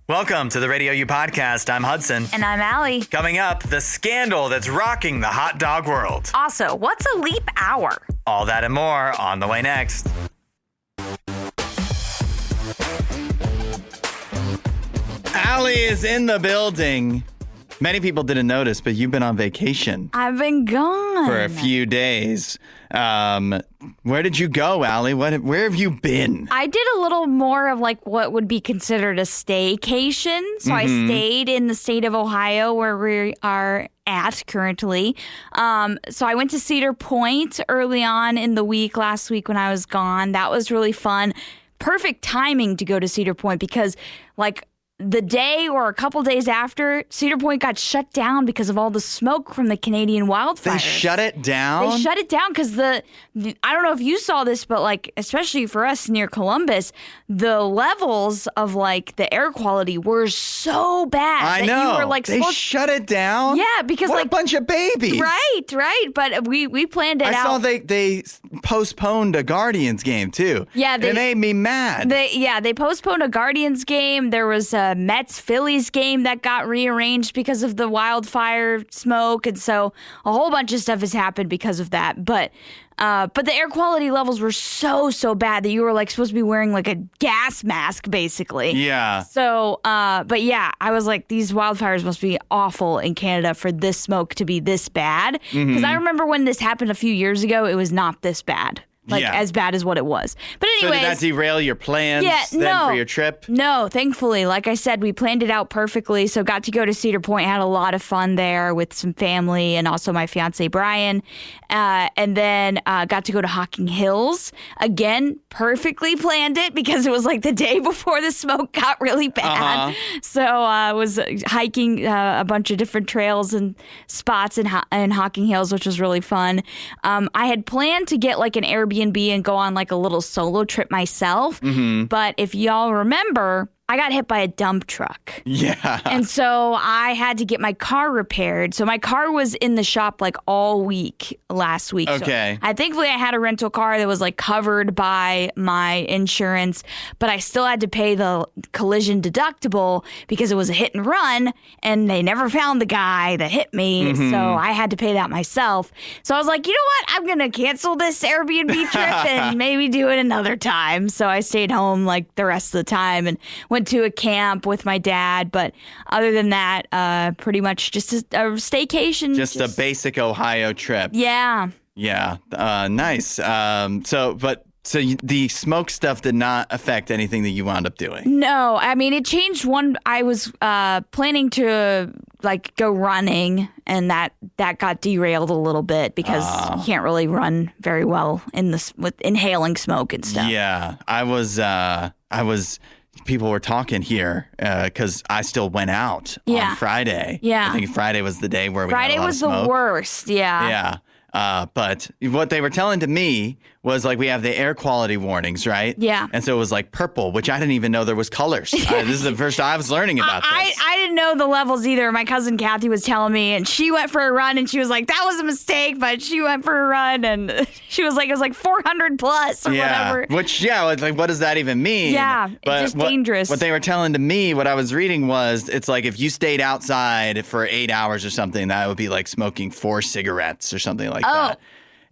Welcome to the RadioU podcast. I'm Hudson. And I'm Allie. Coming up, the scandal that's rocking the hot dog world. Also, what's a leap hour? All that and more on the way next. Allie is in the building. Many people didn't notice, but you've been on vacation. I've been gone. For a few days. Where did you go, Allie? Where have you been? I did a little more of like what would be considered a staycation. So I stayed in the state of Ohio where we are at currently. So I went to Cedar Point early on in the week, last week when I was gone. That was really fun. Perfect timing to go to Cedar Point because like the day or a couple days after, Cedar Point got shut down because of all the smoke from the Canadian wildfires. They shut it down? They shut it down because I don't know if you saw this, but like, especially for us near Columbus, the levels of like the air quality were so bad. I know. You were, like, they shut it down? Yeah, because what like a bunch of babies. Right. But we planned it out. I saw they postponed a Guardians game too. Yeah, it made me mad. They postponed a Guardians game. There was a Mets-Phillies game that got rearranged because of the wildfire smoke. And so a whole bunch of stuff has happened because of that. But the air quality levels were so bad that you were like supposed to be wearing like a gas mask, basically. Yeah. So, but yeah, I was like, these wildfires must be awful in Canada for this smoke to be this bad. Because I remember when this happened a few years ago, it was not this bad. As bad as what it was. But anyways. So did that derail your plans for your trip? No, thankfully. Like I said, we planned it out perfectly. So got to go to Cedar Point, had a lot of fun there with some family and also my fiance, Brian. And then got to go to Hocking Hills. Again, perfectly planned it because it was like the day before the smoke got really bad. So I was hiking a bunch of different trails and spots in Hocking Hills, which was really fun. I had planned to get like an Airbnb and go on like a little solo trip myself. But if y'all remember, I got hit by a dump truck. Yeah. And so I had to get my car repaired. So my car was in the shop like all week last week. Okay. So thankfully, I had a rental car that was like covered by my insurance, but I still had to pay the collision deductible because it was a hit and run and they never found the guy that hit me. So I had to pay that myself. So I was like, you know what? I'm going to cancel this Airbnb trip and maybe do it another time. So I stayed home like the rest of the time and went to a camp with my dad, but other than that, pretty much just a staycation. Just a basic Ohio trip. Yeah. Yeah. Nice. So the smoke stuff did not affect anything that you wound up doing? No. I mean, it changed one. I was planning to like go running, and that got derailed a little bit because you can't really run very well with inhaling smoke and stuff. Yeah. I was people were talking here because I still went out on Friday. Yeah. I think Friday was the day where Friday had a lot was of smoke. the worst. Yeah. Yeah. But what they were telling to me was like we have the air quality warnings, right? Yeah. And so it was like purple, which I didn't even know there was colors. This is the first time I was learning about this. I didn't know the levels either. My cousin Kathy was telling me, and she went for a run, and she was like, that was a mistake, but she went for a run, and she was like, it was like 400 plus or whatever. Which, like, what does that even mean? Yeah, but it's just dangerous. What they were telling to me, what I was reading was, it's like if you stayed outside for 8 hours or something, that would be like smoking 4 cigarettes or something like that.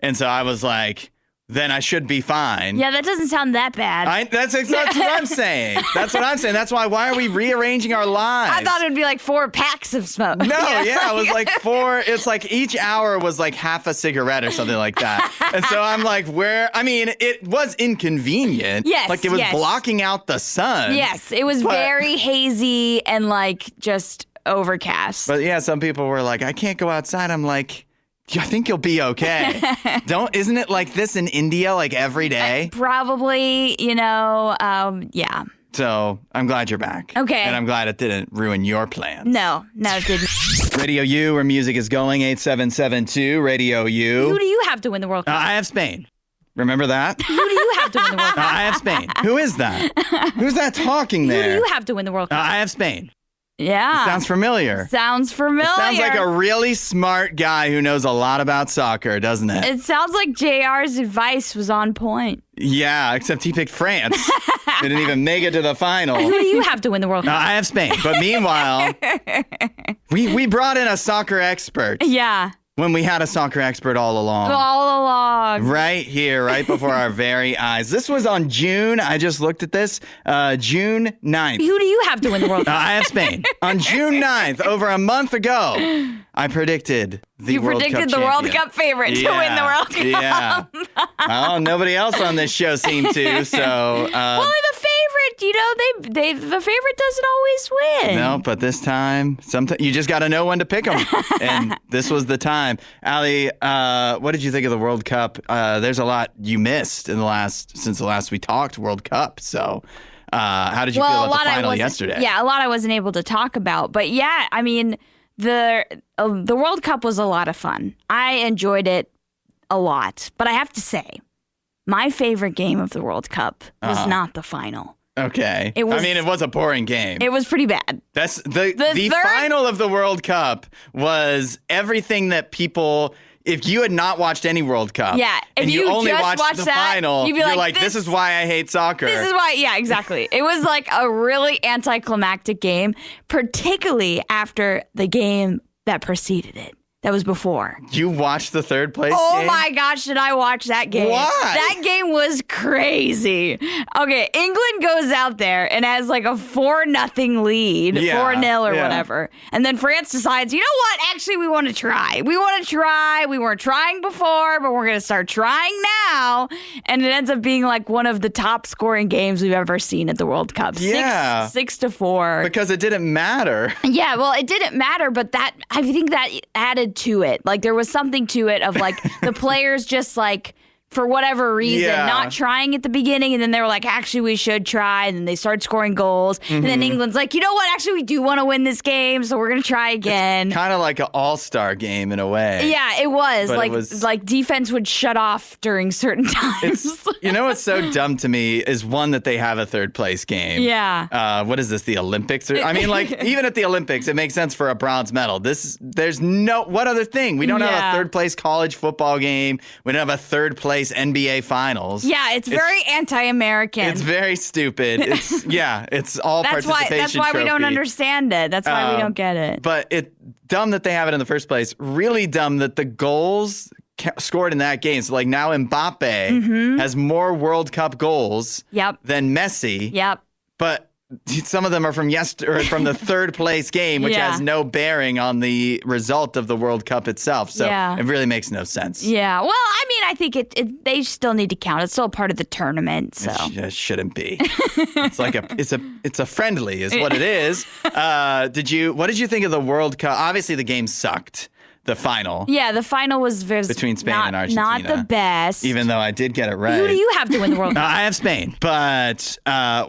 And so I was like, then I should be fine. Yeah, that doesn't sound that bad. That's what I'm saying. That's what I'm saying. That's why are we rearranging our lives? I thought it would be like 4 packs of smoke. No, it was like 4. It's like each hour was like half a cigarette or something like that. And so I'm like, it was inconvenient. Yes, like it was blocking out the sun. Yes, it was very hazy and like just overcast. But yeah, some people were like, I can't go outside. I'm like, I think you'll be okay. Isn't it like this in India like every day? Probably, yeah. So I'm glad you're back. Okay. And I'm glad it didn't ruin your plans. No, it didn't. Radio U, where music is going, 8772, Radio U. Who do you have to win the World Cup? I have Spain. Remember that? Who do you have to win the World Cup? I have Spain. Who is that? Who's that talking there? Who do you have to win the World Cup? I have Spain. Yeah. Sounds familiar. Sounds like a really smart guy who knows a lot about soccer, doesn't it? It sounds like JR's advice was on point. Yeah, except he picked France. They didn't even make it to the final. Who do you have to win the World Cup? I have Spain. But meanwhile, we brought in a soccer expert Yeah. when we had a soccer expert all along. All along. Right here, right before our very eyes. This was on June. I just looked at this. June 9th. Who do you have to win the World Cup? I have Spain. On June 9th, over a month ago, I predicted the World Cup You predicted the champion. World Cup favorite to win the World Cup. Yeah. Well, nobody else on this show seemed to, so... Well, the favorite, the favorite doesn't always win. No, but this time, you just got to know when to pick them. And this was the time. Allie, what did you think of the World Cup? There's a lot you missed since the last we talked World Cup. So how did you feel about the final yesterday? Yeah, a lot I wasn't able to talk about. But yeah, I mean, the World Cup was a lot of fun. I enjoyed it a lot. But I have to say, my favorite game of the World Cup was not the final. Okay. It was a boring game. It was pretty bad. That's the final of the World Cup was everything that people, if you had not watched any World Cup, if and you only just watched the final, you'd be you're like, this is why I hate soccer. This is why, yeah, exactly. It was like a really anticlimactic game, particularly after the game that preceded it. That was before. You watched the third place game? game? My gosh, did I watch that game? Why? That game was crazy. Okay, England goes out there and has like a 4-0 lead, 4-0 or whatever. And then France decides, you know what? Actually, we want to try. We weren't trying before, but we're going to start trying now. And it ends up being like one of the top scoring games we've ever seen at the World Cup. Yeah. 6-4. Because it didn't matter. Yeah, well, it didn't matter, but I think that added to it. Like there was something to it of like the players just like for whatever reason not trying at the beginning, and then they were like, actually we should try, and then they started scoring goals, and then England's like, you know what, actually we do want to win this game, so we're gonna try again. Kind of like an all-star game in a way. Yeah, it was. But like defense would shut off during certain times. You know what's so dumb to me is one that they have a third place game. Yeah. What is this, the Olympics? I mean, like even at the Olympics it makes sense for a bronze medal. What other thing? We don't have a third place college football game. We don't have a third place NBA finals. Yeah, it's very anti-American. It's very stupid. It's all participation That's why we don't understand it. That's why we don't get it. But it's dumb that they have it in the first place. Really dumb that the goals scored in that game. So like now Mbappe has more World Cup goals than Messi. Yep. But some of them are from from the third place game, which has no bearing on the result of the World Cup itself. So it really makes no sense. Yeah. Well, I mean, I think they still need to count. It's still part of the tournament. So it shouldn't be. It's like it's a friendly is what it is. What did you think of the World Cup? Obviously the game sucked. The final. Yeah, the final was between Spain and Argentina. Not the best. Even though I did get it right. Who do you have to win the World Cup? I have Spain. But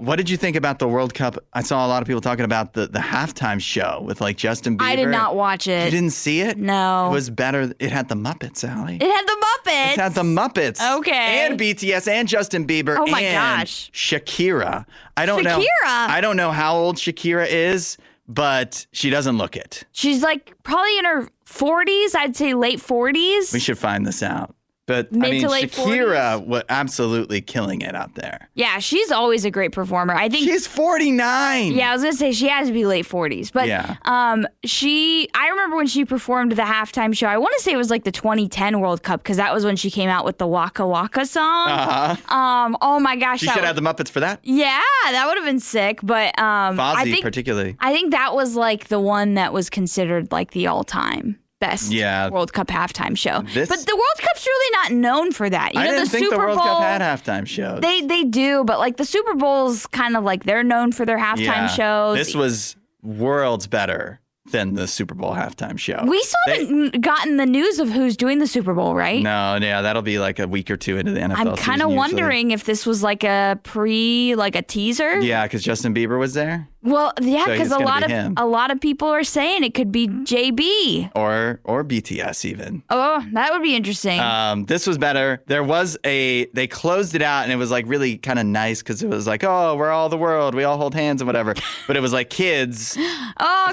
what did you think about the World Cup? I saw a lot of people talking about the halftime show with like Justin Bieber. I did not watch it. You didn't see it? No. It was better. It had the Muppets, Allie. It had the Muppets? It had the Muppets. Okay. And BTS and Justin Bieber. Oh my and gosh. Shakira. I don't know how old Shakira is, but she doesn't look it. She's like probably in her 40s. I'd say late 40s. We should find this out. But Mid to late Shakira was absolutely killing it out there. Yeah, she's always a great performer. I think she's 49. Yeah, I was gonna say she has to be late 40s. But I remember when she performed the halftime show. I want to say it was like the 2010 World Cup because that was when she came out with the Waka Waka song. Oh my gosh, she should have the Muppets for that. Yeah, that would have been sick. But Fozzie particularly. I think that was like the one that was considered like the all-time best World Cup halftime show. But the World Cup's really not known for that. I didn't think the World Cup had halftime shows. They do, but like the Super Bowl's kind of like they're known for their halftime shows. This was worlds better than the Super Bowl halftime show. We still haven't gotten the news of who's doing the Super Bowl, right? No, that'll be like a week or two into the NFL season. I'm kind of wondering if this was like a teaser. Yeah, because Justin Bieber was there. Well, yeah, So because it's gonna be him. a lot of people are saying it could be JB or BTS even. Oh, that would be interesting. This was better. They closed it out and it was like really kind of nice because it was like, oh, we're all the world. We all hold hands and whatever. But it was like kids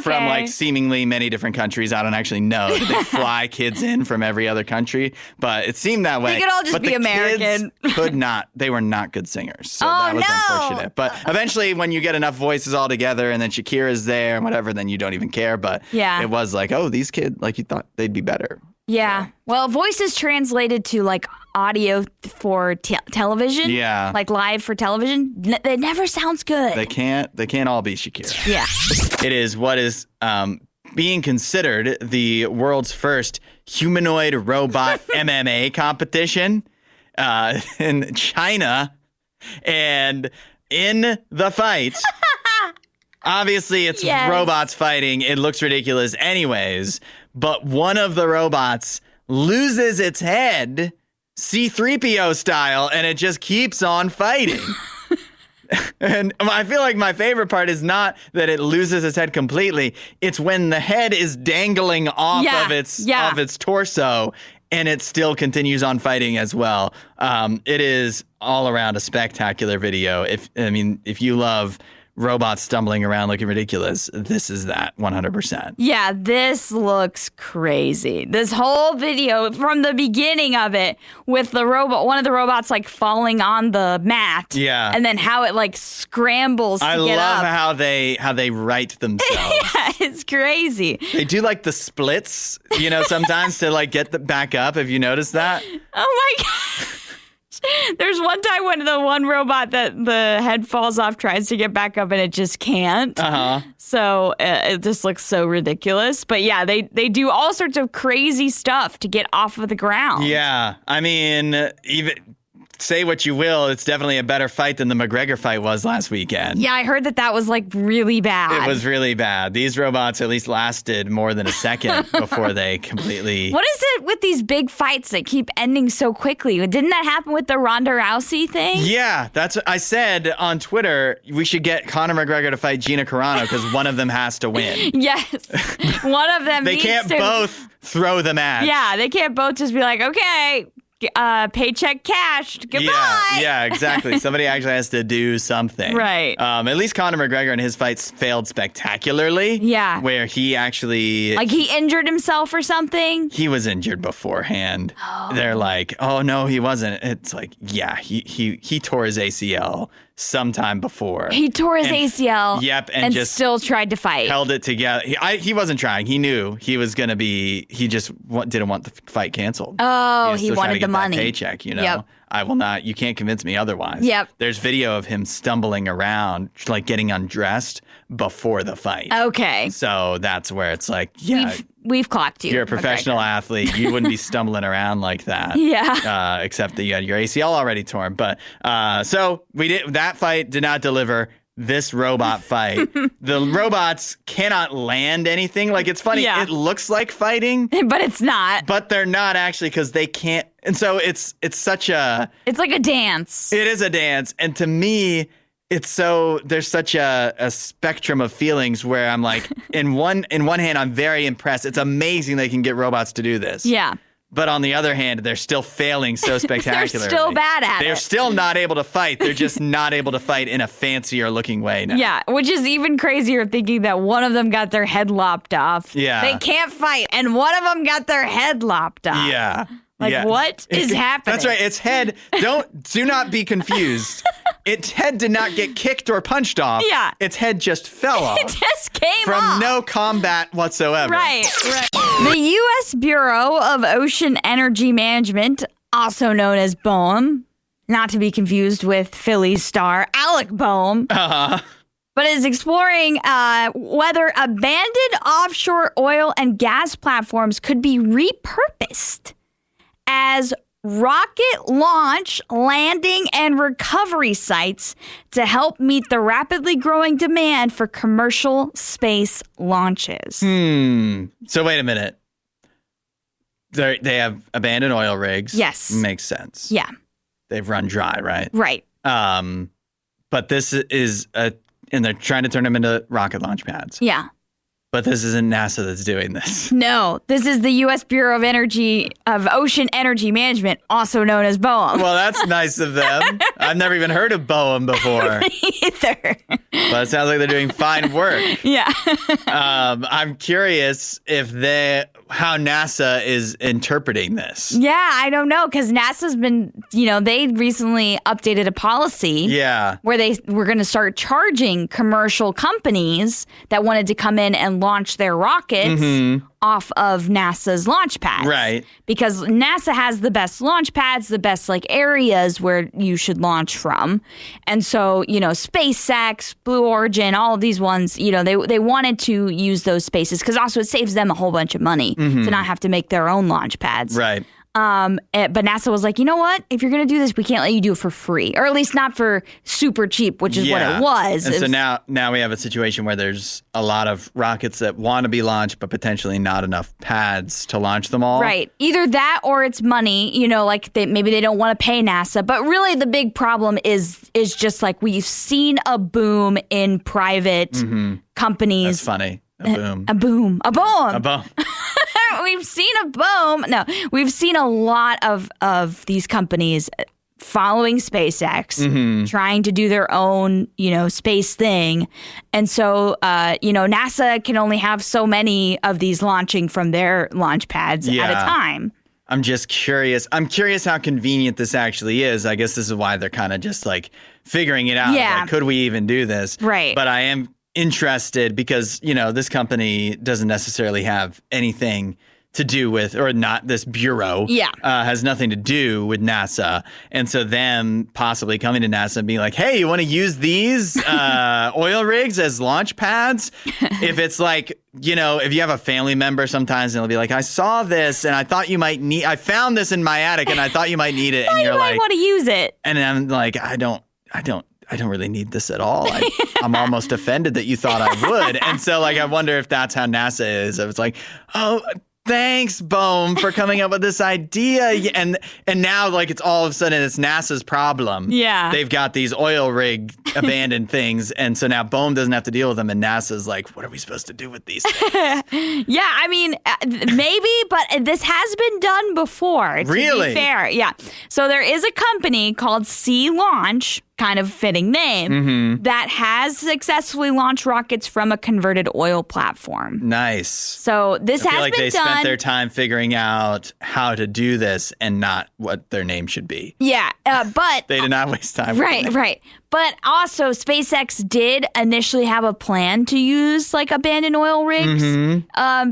from like seemingly many different countries. I don't actually know. Did they fly kids in from every other country? But it seemed that way. They could all just be American. Could not. They were not good singers. So that was unfortunate. But eventually when you get enough voices all together and then Shakira's there and whatever, then you don't even care. But it was like, oh, these kids, like you thought they'd be better. Yeah. Well, voice is translated to like audio for television. Yeah. Like live for television. It never sounds good. They can't all be Shakira. Yeah. It is what is being considered the world's first humanoid robot MMA competition in China. And in the fight, obviously it's robots fighting. It looks ridiculous anyways. But one of the robots loses its head, C-3PO style, and it just keeps on fighting. And I feel like my favorite part is not that it loses its head completely. It's when the head is dangling off of its torso, and it still continues on fighting as well. It is all around a spectacular video. If you love robots stumbling around looking ridiculous, this is that 100%. Yeah, this looks crazy. This whole video from the beginning of it with the robot, one of the robots like falling on the mat. Yeah. And then how it like scrambles to get up. I love how they right themselves. Yeah, it's crazy. They do like the splits, sometimes to like get back up. Have you noticed that? Oh my God. There's one time when the one robot that the head falls off tries to get back up and it just can't. So it just looks so ridiculous. But yeah, they do all sorts of crazy stuff to get off of the ground. Yeah. I mean, even say what you will, it's definitely a better fight than the McGregor fight was last weekend. Yeah, I heard that was like really bad. It was really bad. These robots at least lasted more than a second before they completely... What is it with these big fights that keep ending so quickly? Didn't that happen with the Ronda Rousey thing? Yeah, that's what I said on Twitter. We should get Conor McGregor to fight Gina Carano because one of them has to win. Yes. One of them They can't both throw the match. Yeah, they can't both just be like, okay... paycheck cashed. Goodbye. Yeah, exactly. Somebody actually has to do something. Right. At least Conor McGregor in his fights failed spectacularly. Yeah. Where he actually... Like he injured himself or something? He was injured beforehand. They're like, oh, no, he wasn't. It's like, yeah, he tore his ACL sometime before. He tore his ACL. Yep. And just still tried to fight. Held it together. He wasn't trying. He knew he was going to be... He just didn't want the fight canceled. Oh, he wanted the money. Paycheck, Yep. I will not. You can't convince me otherwise. Yep. There's video of him stumbling around, like getting undressed before the fight. Okay. So that's where it's like, yeah. We've clocked you. You're a professional athlete. You wouldn't be stumbling around like that. Yeah. Except that you had your ACL already torn. But so that fight did not deliver. This robot fight, the robots cannot land anything. Like, it's funny. Yeah. It looks like fighting, but it's not. But they're not actually because they can't. And so it's such a. It's like a dance. It is a dance, and to me, there's such a spectrum of feelings where I'm like, in one hand, I'm very impressed. It's amazing they can get robots to do this. Yeah. But on the other hand, they're still failing so spectacularly. They're still bad at it. They're still not able to fight. They're just not able to fight in a fancier looking way now. Yeah, which is even crazier thinking that one of them got their head lopped off. Yeah. They can't fight, and one of them got their head lopped off. Yeah. Like, what is happening? That's right. Its head, do not be be its head did not get kicked or punched off. Yeah. Its head just fell off. It just came from off. no combat whatsoever. Right. The U.S. Bureau of Ocean Energy Management, also known as BOEM, not to be confused with Phillies star Alec Boehm, but is exploring whether abandoned offshore oil and gas platforms could be repurposed as rocket launch, landing, and recovery sites to help meet the rapidly growing demand for commercial space launches. So wait a minute. They have abandoned oil rigs. Yes. Makes sense. Yeah. They've run dry, right? Right. But this is and they're trying to turn them into rocket launch pads. Yeah. But this isn't NASA that's doing this. No, this is the U.S. Bureau of Ocean Energy Management, also known as BOEM. Well, that's nice of them. I've never even heard of BOEM before. Me either. But it sounds like they're doing fine work. Yeah. I'm curious how NASA is interpreting this. Yeah, I don't know, because NASA's been, they recently updated a policy. Yeah. Where they were going to start charging commercial companies that wanted to come in and launch their rockets off of NASA's launch pads. Right. Because NASA has the best launch pads, the best areas where you should launch from. And so, SpaceX, Blue Origin, all of these ones, they wanted to use those spaces because also it saves them a whole bunch of money to not have to make their own launch pads. Right. But NASA was like, you know what? If you're going to do this, we can't let you do it for free, or at least not for super cheap, which is what it was. And so now we have a situation where there's a lot of rockets that want to be launched, but potentially not enough pads to launch them all. Right. Either that or it's money, maybe they don't want to pay NASA. But really the big problem is just we've seen a boom in private companies. That's funny. A boom. A boom. A boom. A boom. We've seen a boom. No, we've seen a lot of these companies following SpaceX, trying to do their own, space thing. And so, NASA can only have so many of these launching from their launch pads at a time. I'm just curious. I'm curious how convenient this actually is. I guess this is why they're kind of just figuring it out. Yeah. Could we even do this? Right. But I am interested because, this company doesn't necessarily have anything to do with, or not, this bureau has nothing to do with NASA. And so them possibly coming to NASA and being like, hey, you want to use these oil rigs as launch pads? If it's if you have a family member sometimes, and they'll be like, I saw this and I thought you might I found this in my attic and I thought you might need it. And you're like, I want to use it. And I'm like, I don't really need this at all. I'm almost offended that you thought I would. And so I wonder if that's how NASA is. It's like, oh, thanks, BOEM, for coming up with this idea. And now it's all of a sudden it's NASA's problem. Yeah. They've got these oil rig abandoned things. And so now BOEM doesn't have to deal with them. And NASA's like, what are we supposed to do with these things? Yeah, I mean, maybe, but this has been done before. Really? To be fair. Yeah. So there is a company called Sea Launch, kind of fitting name, that has successfully launched rockets from a converted oil platform. Nice. So this has been done. They spent their time figuring out how to do this and not what their name should be. Yeah, but they did not waste time. Right. But also, SpaceX did initially have a plan to use abandoned oil rigs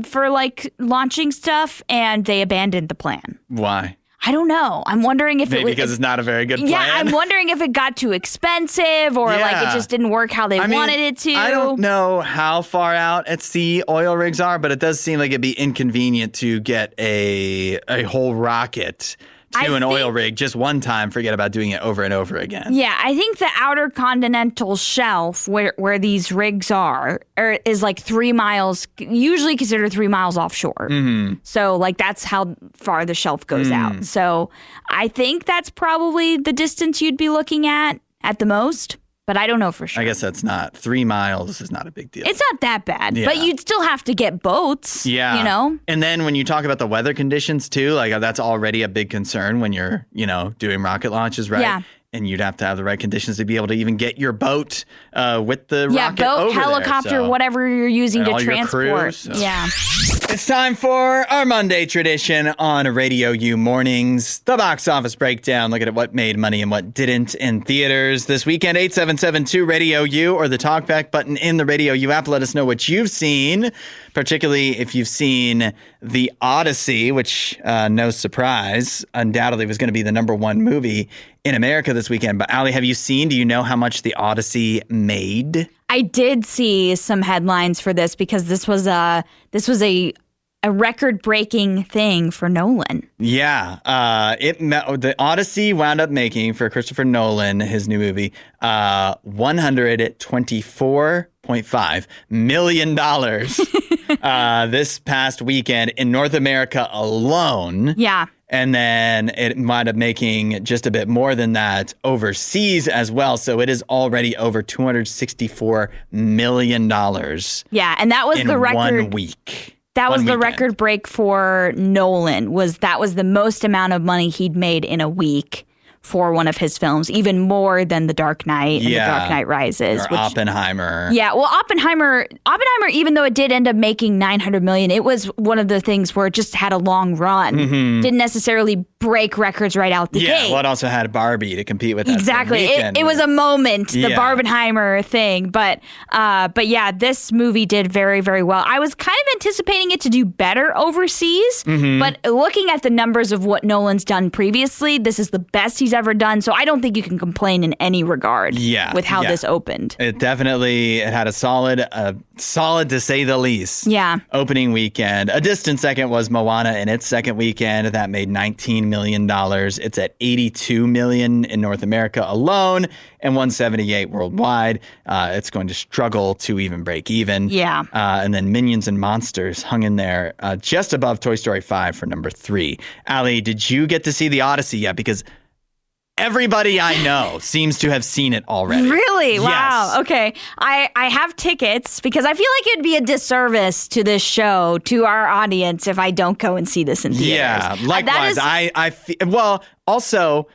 for launching stuff, and they abandoned the plan. Why? I don't know. I'm wondering if maybe because it's not a very good plan. Yeah, I'm wondering if it got too expensive or it just didn't work how they wanted it to. I don't know how far out at sea oil rigs are, but it does seem like it'd be inconvenient to get a whole rocket to an oil rig just one time, forget about doing it over and over again. Yeah, I think the outer continental shelf where these rigs are is 3 miles, usually considered 3 miles offshore. So that's how far the shelf goes out. So I think that's probably the distance you'd be looking at the most. But I don't know for sure. I guess that's not 3 miles is not a big deal. It's not that bad, but you'd still have to get boats. Yeah. And then when you talk about the weather conditions too, that's already a big concern when you're, doing rocket launches, right? Yeah. And you'd have to have the right conditions to be able to even get your boat with the rocket boat, over helicopter, there, whatever you're using to transport. Your crew, so. Yeah. It's time for our Monday tradition on RadioU Mornings, the box office breakdown, looking at what made money and what didn't in theaters this weekend. 877-2-RADIO-U or the talkback button in the RadioU app. Let us know what you've seen, particularly if you've seen the Odyssey, which, no surprise, undoubtedly was going to be the number one movie in America this weekend. But Allie, do you know how much the Odyssey made? I did see some headlines for this because this was a record-breaking thing for Nolan. Yeah, the Odyssey wound up making for Christopher Nolan, his new movie, $124.5 million this past weekend in North America alone. Yeah. And then it wound up making just a bit more than that overseas as well. So it is already over $264 million. Yeah, and that was in the record. 1 week. That was the weekend. record break for Nolan. That was the most amount of money he'd made in a week for one of his films, even more than The Dark Knight and The Dark Knight Rises. Or Oppenheimer. Yeah, well, Oppenheimer, even though it did end up making $900 million, it was one of the things where it just had a long run. Didn't necessarily break records right out the gate. Yeah, well, it also had Barbie to compete with that exactly. It was a moment, the Barbenheimer thing. But yeah, this movie did very, very well. I was kind of anticipating it to do better overseas, but looking at the numbers of what Nolan's done previously, this is the best he's ever done. So I don't think you can complain in any regard with how this opened. It had a solid to say the least opening weekend. A distant second was Moana in its second weekend. That made $19 million. It's at $82 million in North America alone and $178 worldwide. It's going to struggle to even break even. Yeah. And then Minions and Monsters hung in there just above Toy Story 5 for number 3. Allie, did you get to see the Odyssey yet? Because everybody I know seems to have seen it already. Really? Yes. Wow. Okay. I have tickets because I feel like it'd be a disservice to this show, to our audience, if I don't go and see this in theaters. Yeah, likewise. Also,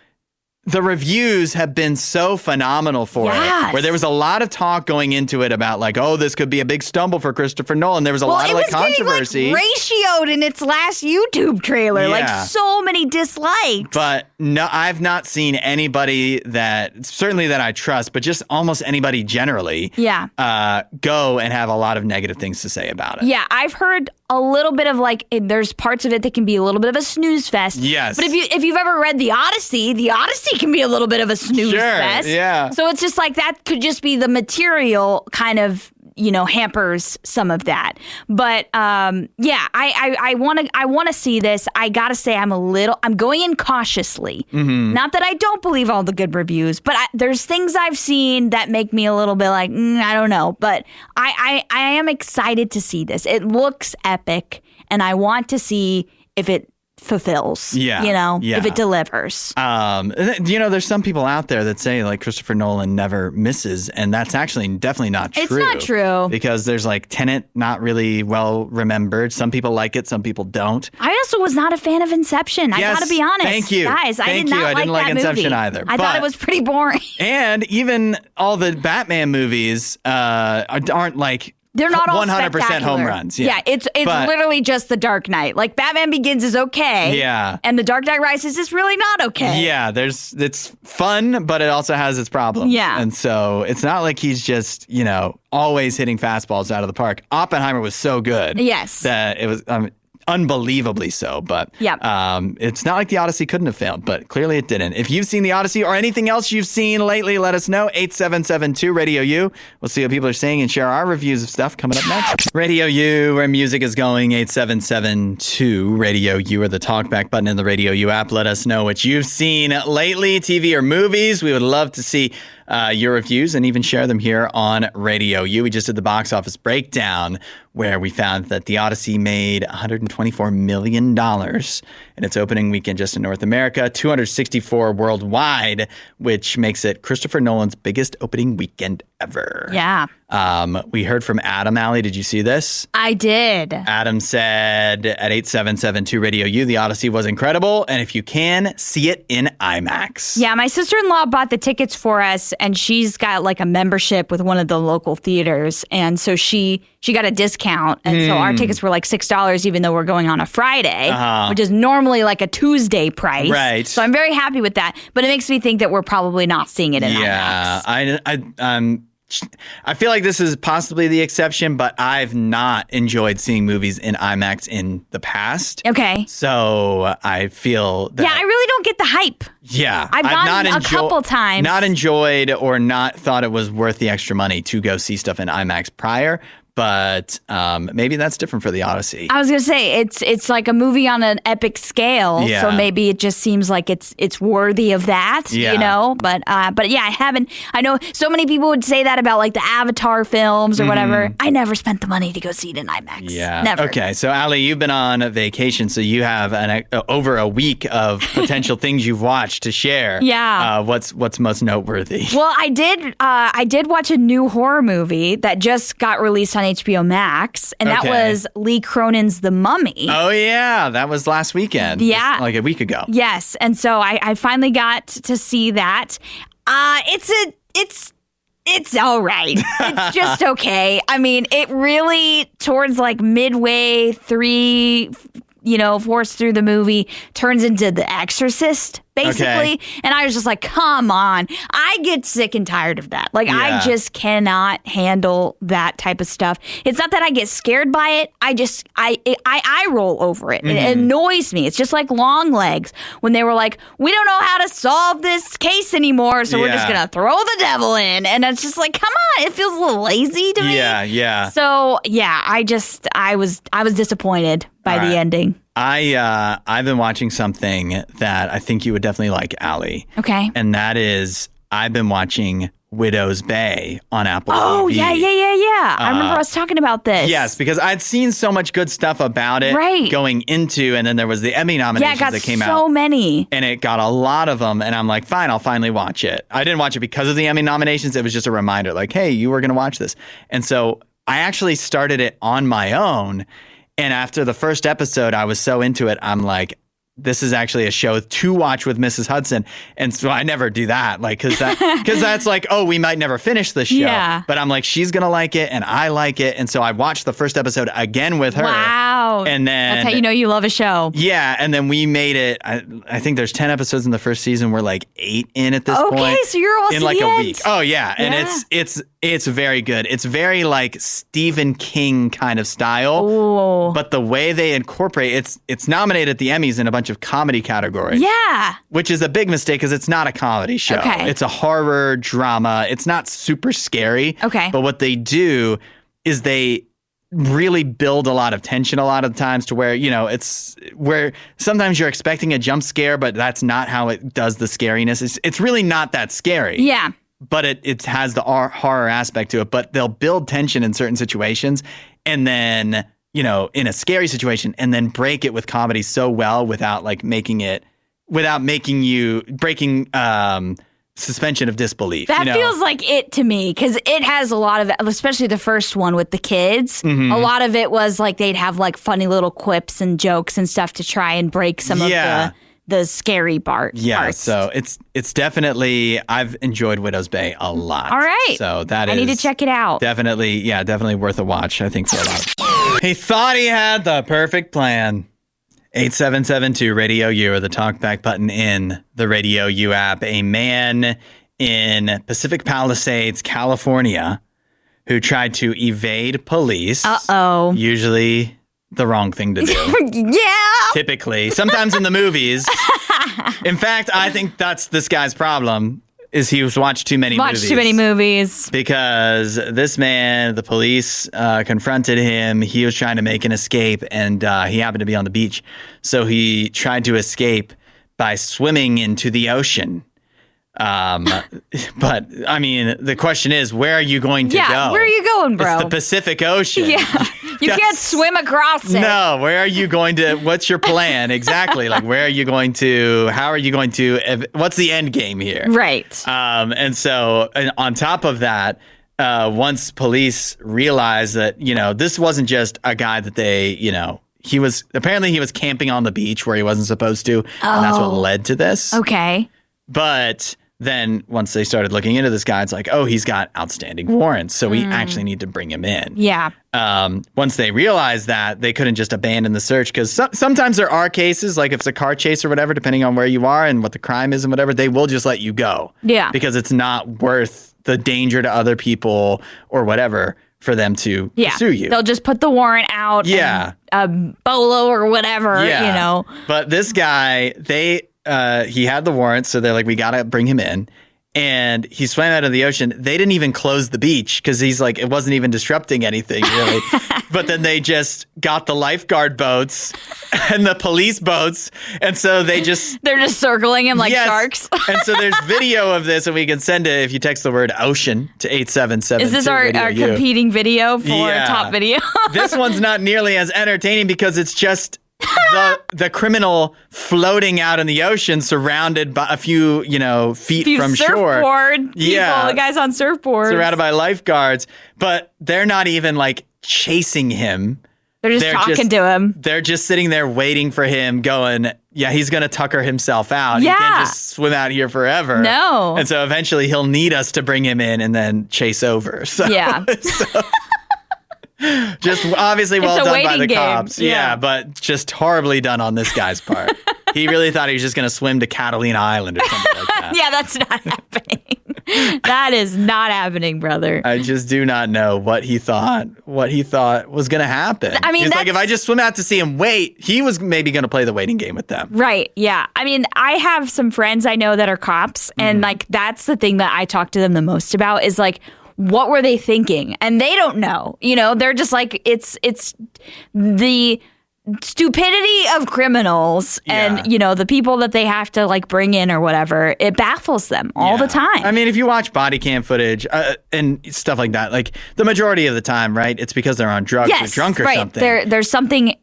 the reviews have been so phenomenal for it, where there was a lot of talk going into it about like, oh, this could be a big stumble for Christopher Nolan. There was a lot of like controversy. It was ratioed in its last YouTube trailer, like so many dislikes. But no, I've not seen anybody certainly that I trust, but just almost anybody generally, go and have a lot of negative things to say about it. Yeah, I've heard a little bit of like, there's parts of it that can be a little bit of a snooze fest. Yes. But if you've ever read the Odyssey can be a little bit of a snooze fest. Yeah. So it's just like that could just be the material kind of, hampers some of that. But I want to see this. I gotta say I'm going in cautiously. Not that I don't believe all the good reviews, but there's things I've seen that make me a little bit like, I don't know. But I am excited to see this. It looks epic, and I want to see if it fulfills, if it delivers. There's some people out there that say like Christopher Nolan never misses, and that's actually definitely not true. It's not true. Because there's like Tenet not really well remembered. Some people like it, some people don't. I also was not a fan of Inception. I gotta be honest. Thank you. Guys, I did not didn't like Inception either. I thought it was pretty boring. And even all the Batman movies aren't like they're not all 100% home runs. Yeah, it's literally just The Dark Knight. Like Batman Begins is okay. Yeah. And The Dark Knight Rises is really not okay. Yeah, it's fun, but it also has its problems. Yeah. And so it's not like he's just, always hitting fastballs out of the park. Oppenheimer was so good. Yes. That it was unbelievably so. But it's not like the Odyssey couldn't have failed, but clearly it didn't. If you've seen the Odyssey or anything else you've seen lately, let us know. 8772 Radio U. We'll see what people are saying and share our reviews of stuff coming up next. Radio U, where music is going. 8772 Radio U, or the talkback button in the Radio U app. Let us know what you've seen lately, TV or movies. We would love to see your reviews and even share them here on Radio U. We just did the box office breakdown where we found that the Odyssey made $124 million in its opening weekend just in North America, $264 worldwide, which makes it Christopher Nolan's biggest opening weekend ever. Yeah. We heard from Adam. Allie, did you see this? I did. Adam said at 8772 Radio U, the Odyssey was incredible, and if you can, see it in IMAX. Yeah, my sister-in-law bought the tickets for us, and she's got like a membership with one of the local theaters, and so she got a discount, and so our tickets were like $6, even though we're going on a Friday, which is normally like a Tuesday price. Right. So I'm very happy with that, but it makes me think that we're probably not seeing it in IMAX. Yeah, I feel like this is possibly the exception, but I've not enjoyed seeing movies in IMAX in the past. Okay. So I feel that... Yeah, I really don't get the hype. Yeah. I've gone a couple times. Not enjoyed or not thought it was worth the extra money to go see stuff in IMAX prior. but maybe that's different for the Odyssey. I was gonna say it's like a movie on an epic scale, Yeah. so maybe it just seems like it's worthy of that, Yeah. you know. But yeah, I haven't. I know so many people would say that about like the Avatar films or whatever. I never spent the money to go see it in IMAX. Yeah. never. Okay. So, Allie, you've been on vacation, so you have over a week of potential things you've watched to share. Yeah. What's most noteworthy? Well, I did watch a new horror movie that just got released on HBO Max, and that Okay. was Lee Cronin's The Mummy. Oh yeah, that was last weekend. Yeah. Just like a week ago. Yes, and so I finally got to see that. It's all right. It's just okay. I mean, it really towards like midway force through the movie turns into The Exorcist, basically. Okay. And I was just like, come on. I get sick and tired of that. Like, Yeah. I just cannot handle that type of stuff. It's not that I get scared by it. I roll over it. Mm-hmm. It annoys me. It's just like Long Legs when they were like, we don't know how to solve this case anymore, so we're just Yeah. going to throw the devil in. And it's just like, come on. It feels a little lazy to me. Yeah. So, yeah, I was disappointed by All the right. ending. I've been watching something that I think you would definitely like, Allie. Okay. And that is I've been watching Widow's Bay on Apple Oh, TV. yeah. I remember us talking about this. Yes, because I'd seen so much good stuff about it Right. going into, and then there was the Emmy Yeah, nominations it got that came so out. many. And it got a lot of them, and I'm like, fine, I'll finally watch it. I didn't watch it because of the Emmy nominations. It was just a reminder, like, hey, you were going to watch this. And so I actually started it on my own. And after the first episode, I was so into it, I'm like, this is actually a show to watch with Mrs. Hudson. And so I never do that, like, because that's like, oh, we might never finish the show. Yeah. But I'm like, she's going to like it, and I like it. And so I watched the first episode again with her. Wow. And then... That's how you know you love a show. Yeah, and then we made it. I think there's 10 episodes in the first season. We're like 8 in at this point. Okay, so you're almost in at like the a end. week. Oh yeah, and Yeah. it's very good. It's very like Stephen King kind of style. Oh. But the way they incorporate it's nominated at the Emmys in a bunch of comedy categories. Yeah. Which is a big mistake because it's not a comedy show. Okay. It's a horror drama. It's not super scary. Okay. But what they do is they really build a lot of tension a lot of times to where, it's where sometimes you're expecting a jump scare, but that's not how it does the scariness. It's really not that scary. Yeah. But it has the horror aspect to it. But they'll build tension in certain situations and then, in a scary situation and then break it with comedy so well without making you breaking suspension of disbelief. That feels like it to me because it has a lot of, especially the first one with the kids. Mm-hmm. A lot of it was like they'd have like funny little quips and jokes and stuff to try and break some of the scary parts. Yeah, so it's definitely, I've enjoyed Widow's Bay a lot. All right. So that I need to check it out. definitely worth a watch, I think, for a lot. He thought he had the perfect plan. 8772 Radio U or the talkback button in the Radio U app. A man in Pacific Palisades, California, who tried to evade police. Uh-oh. Usually the wrong thing to do. Yeah. Typically. Sometimes in the movies. In fact, I think that's this guy's problem, is he was watched too many movies. Watched too many movies. Because this man, the police confronted him. He was trying to make an escape, and he happened to be on the beach. So he tried to escape by swimming into the ocean. But, I mean, the question is, where are you going to go? Yeah, where are you going, bro? It's the Pacific Ocean. Yeah. You can't swim across it. No, where are you going to, what's your plan? Exactly. Like, where are you going to, how are you going to, what's the end game here? Right. And so on top of that, once police realized that, this wasn't just a guy that they, he was camping on the beach where he wasn't supposed to. And that's what led to this. Okay. But then once they started looking into this guy, it's like, oh, he's got outstanding warrants. So we actually need to bring him in. Yeah. Once they realized that, they couldn't just abandon the search because sometimes there are cases, like if it's a car chase or whatever, depending on where you are and what the crime is and whatever, they will just let you go. Yeah. Because it's not worth the danger to other people or whatever for them to pursue you. They'll just put the warrant out. Yeah. And, bolo or whatever, But this guy, he had the warrant, so they're like, we got to bring him in. and he swam out of the ocean. They didn't even close the beach because he's like, it wasn't even disrupting anything really. But then they just got the lifeguard boats and the police boats. And so they're just circling him like sharks. And so there's video of this, and we can send it if you text the word ocean to 8772. Is this our competing video for top video? This one's not nearly as entertaining because it's just the criminal floating out in the ocean, surrounded by a few, feet from shore. Surfboard people, the guys on surfboards. Surrounded by lifeguards, but they're not even like chasing him. They're just talking to him. They're just sitting there waiting for him, going, yeah, he's going to tucker himself out. Yeah. He can't just swim out here forever. No. And so eventually he'll need us to bring him in and then chase over. So, yeah. Just obviously well done by the game. Cops. Yeah, but just horribly done on this guy's part. He really thought he was just going to swim to Catalina Island or something like that. Yeah, that's not happening. That is not happening, brother. I just do not know what he thought was going to happen. I mean, he's like, if I just swim out to see him wait, he was maybe going to play the waiting game with them. Right, yeah. I mean, I have some friends I know that are cops, and like that's the thing that I talk to them the most about is like, what were they thinking? And they don't know. They're just like, it's the stupidity of criminals and, the people that they have to like bring in or whatever. It baffles them all the time. I mean, if you watch body cam footage and stuff like that, like the majority of the time, right, it's because they're on drugs or drunk or something. There's something,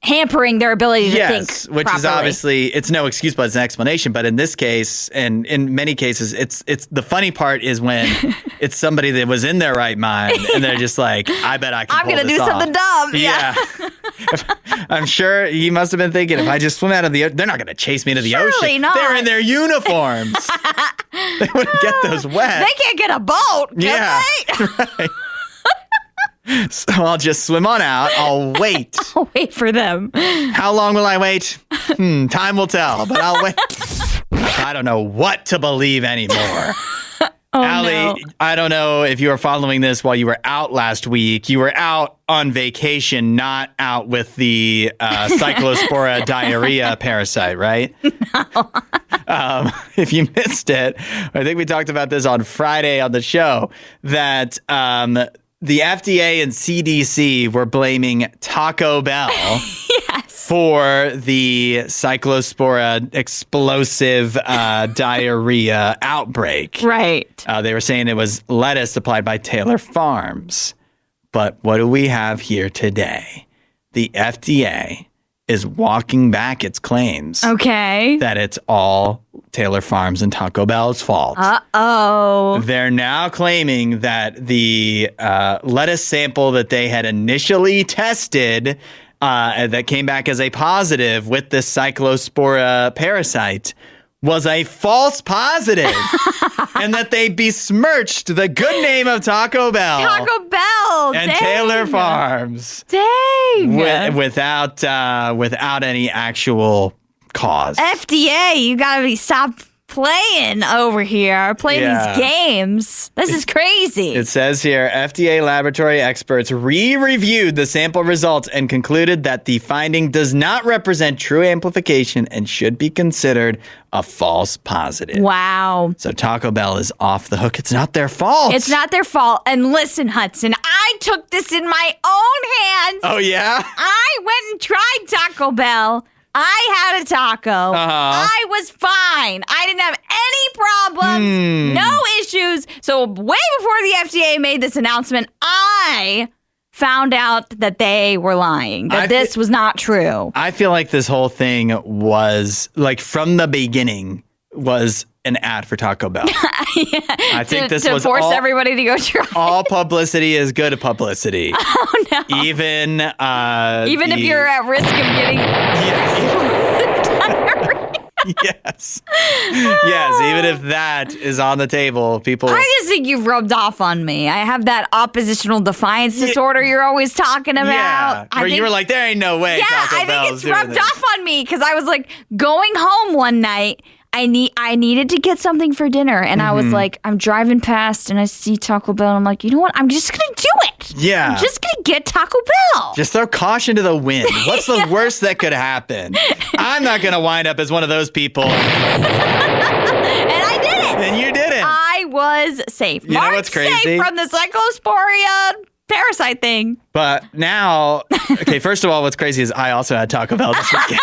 hampering their ability to think which properly. Is obviously, it's no excuse, but it's an explanation. But in this case, and in many cases, it's the funny part is when it's somebody that was in their right mind and they're just like, I bet I can I'm going to do something dumb. Yeah. I'm sure he must have been thinking, if I just swim out of the ocean, they're not going to chase me into the ocean. Not. They're in their uniforms. They wouldn't get those wet. They can't get a boat, can they? Right. So I'll just swim on out. I'll wait. I'll wait for them. How long will I wait? Time will tell, but I'll wait. I don't know what to believe anymore. Allie, no. I don't know if you were following this while you were out last week. You were out on vacation, not out with the Cyclospora diarrhea parasite, right? No. If you missed it, I think we talked about this on Friday on the show, that the FDA and CDC were blaming Taco Bell for the Cyclospora explosive diarrhea outbreak. Right. They were saying it was lettuce supplied by Taylor Farms. But what do we have here today? The FDA is walking back its claims. Okay. That it's all Taylor Farms and Taco Bell's fault. Uh-oh. They're now claiming that the lettuce sample that they had initially tested that came back as a positive with this Cyclospora parasite was a false positive and that they besmirched the good name of Taco Bell. Taco Bell. And Taylor Farms. Dang. Without any actual cause. FDA, you gotta stop playing over here, playing these games. This is crazy. It says here, FDA laboratory experts re-reviewed the sample results and concluded that the finding does not represent true amplification and should be considered a false positive. Wow. So Taco Bell is off the hook. It's not their fault. It's not their fault. And listen, Hudson, I took this in my own hands. Oh, yeah? I went and tried Taco Bell. I had a taco. I was fine. I didn't have any problems, no issues. So way before the FDA made this announcement, I found out that they were lying, that this was not true. I feel like this whole thing was, like, from the beginning, was an ad for Taco Bell. I think this was force everybody to go try. All publicity is good publicity. Oh no! Even if you're at risk of getting yes, even if that is on the table, people. I just think you've rubbed off on me. I have that oppositional defiance disorder you're always talking about. Yeah, where you were like, there ain't no way. Yeah, Taco I think it's rubbed this. off on me because I was like going home one night. I needed to get something for dinner, and I was like, I'm driving past, and I see Taco Bell, and I'm like, you know what? I'm just gonna do it. Yeah, I'm just gonna get Taco Bell. Just throw caution to the wind. What's the worst that could happen? I'm not gonna wind up as one of those people. And I did it. And you didn't. I was safe. You know what's crazy? Safe from the Cyclosporia parasite thing. But now, okay, first of all, what's crazy is I also had Taco Bell this weekend.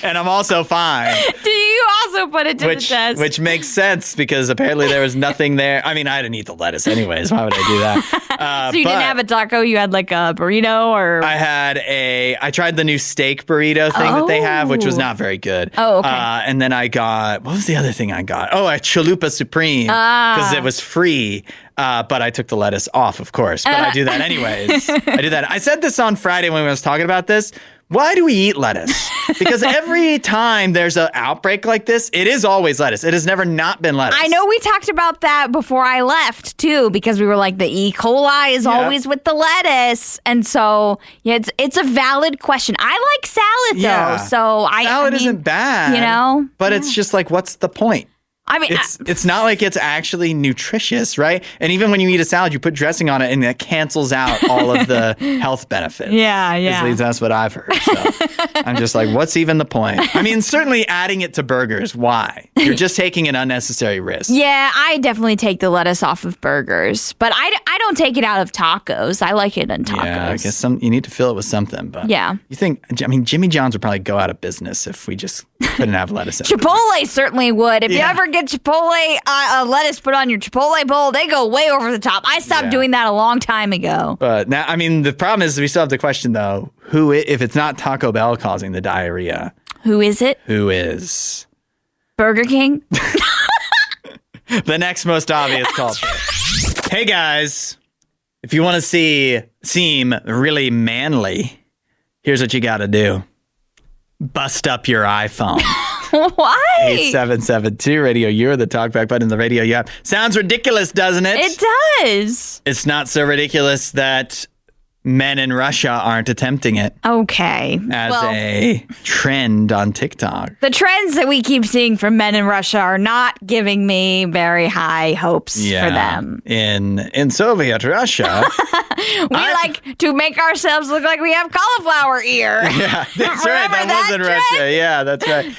And I'm also fine. Do you also put it to the test? Which makes sense because apparently there was nothing there. I mean, I didn't eat the lettuce anyways. Why would I do that? So you didn't have a taco? You had like a burrito or? I tried the new steak burrito thing that they have, which was not very good. Oh, okay. And then I got, what was the other thing I got? Oh, a chalupa supreme because it was free. But I took the lettuce off, of course. But I do that anyways. I do that. I said this on Friday when we was talking about this. Why do we eat lettuce? Because every time there's an outbreak like this, it is always lettuce. It has never not been lettuce. I know we talked about that before I left, too, because we were like, the E. coli is always with the lettuce. And so, yeah, it's a valid question. I like salad, though. So salad isn't bad. You know? But it's just like, what's the point? I mean, it's not like it's actually nutritious, right? And even when you eat a salad, you put dressing on it and that cancels out all of the health benefits. Yeah. At least that's what I've heard. So I'm just like, what's even the point? I mean, certainly adding it to burgers. Why? You're just taking an unnecessary risk. Yeah, I definitely take the lettuce off of burgers, but I don't take it out of tacos. I like it in tacos. Yeah, I guess you need to fill it with something. But yeah. You think, I mean, Jimmy John's would probably go out of business if we just couldn't have lettuce in it. Chipotle certainly would. If you ever get Chipotle lettuce put on your Chipotle bowl, they go way over the top. I stopped doing that a long time ago. But now, I mean, the problem is we still have the question, though, who, if it's not Taco Bell causing the diarrhea? Who is it? Who is? Burger King? The next most obvious culprit. Hey, guys, if you want to seem really manly, here's what you got to do. Bust up your iPhone. Why? 8772 Radio. You're the talkback button in the Radio You app. Sounds ridiculous, doesn't it? It does. It's not so ridiculous that men in Russia aren't attempting it. Okay. As a trend on TikTok. The trends that we keep seeing from men in Russia are not giving me very high hopes for them. In Soviet Russia. We like to make ourselves look like we have cauliflower ear. Yeah, that's right. That was in Russia. Yeah, that's right.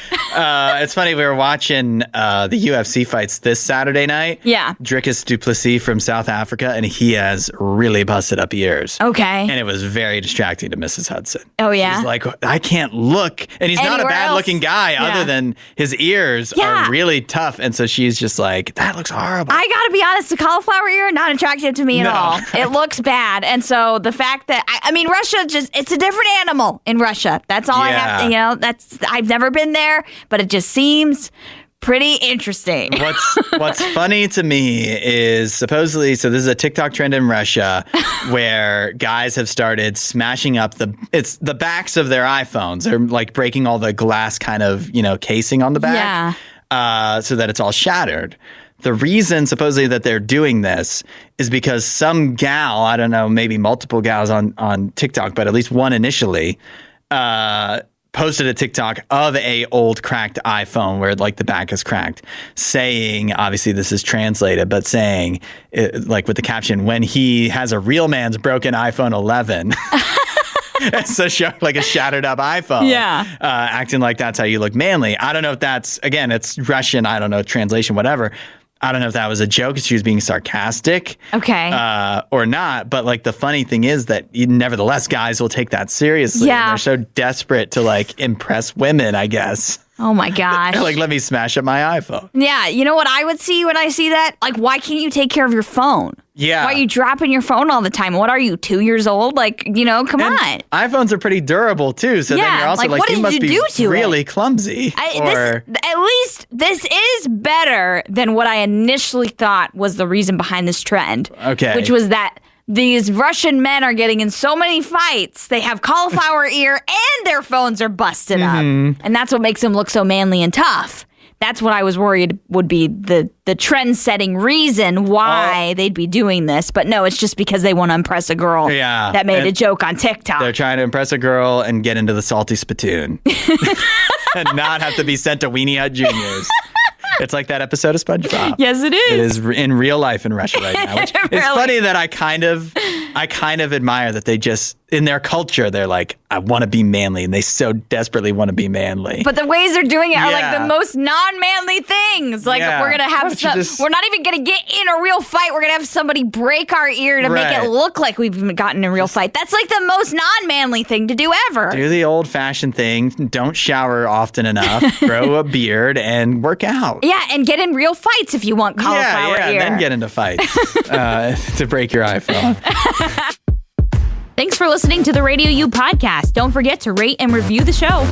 It's funny. We were watching the UFC fights this Saturday night. Yeah. Dricus du Plessis from South Africa, and he has really busted up ears. Okay. And it was very distracting to Mrs. Hudson. Oh, yeah? He's like, I can't look. And he's not a bad-looking guy other than his ears are really tough. And so she's just like, that looks horrible. I got to be honest, the cauliflower ear, not attractive to me at all. It looks bad. And so the fact that, I mean, Russia it's a different animal in Russia. That's all I have to, I've never been there, but it just seems pretty interesting. What's funny to me is supposedly, so this is a TikTok trend in Russia where guys have started smashing up the backs of their iPhones. They're like breaking all the glass kind of, casing on the back. Yeah. So that it's all shattered. The reason supposedly that they're doing this is because some gal, I don't know, maybe multiple gals on TikTok, but at least one initially, posted a TikTok of a old cracked iPhone where like the back is cracked, saying, obviously this is translated, but saying like with the caption, when he has a real man's broken iPhone 11. So like a shattered up iPhone. Yeah. Acting like that's how you look manly. I don't know if that's, again, it's Russian, I don't know, translation, whatever. I don't know if that was a joke, if she was being sarcastic. Okay. Or not. But like the funny thing is that nevertheless, guys will take that seriously. Yeah. And they're so desperate to like impress women, I guess. Oh my gosh. Like, let me smash up my iPhone. Yeah. You know what I would see when I see that? Like, why can't you take care of your phone? Yeah. Why are you dropping your phone all the time? What are you, 2 years old? Like, come on. iPhones are pretty durable too. So then you're also like you must be really clumsy. At least this is better than what I initially thought was the reason behind this trend. Okay. Which was that these Russian men are getting in so many fights, they have cauliflower ear and their phones are busted up. And that's what makes them look so manly and tough. That's what I was worried would be the trend-setting reason why they'd be doing this. But no, it's just because they want to impress a girl that made a joke on TikTok. They're trying to impress a girl and get into the salty spittoon. And not have to be sent to Weenie Hut Juniors. It's like that episode of SpongeBob. Yes, it is. It is in real life in Russia right now. Which it's funny that I kind of admire that they just in their culture, they're like, I want to be manly, and they so desperately want to be manly. But the ways they're doing it are like the most non-manly things. Like we're gonna have we're not even gonna get in a real fight. We're gonna have somebody break our ear to make it look like we've gotten in a real fight. That's like the most non-manly thing to do ever. Do the old-fashioned thing. Don't shower often enough. Grow a beard and work out. Yeah, and get in real fights if you want cauliflower ear. And then get into fights to break your iPhone. Thanks for listening to the RadioU podcast. Don't forget to rate and review the show.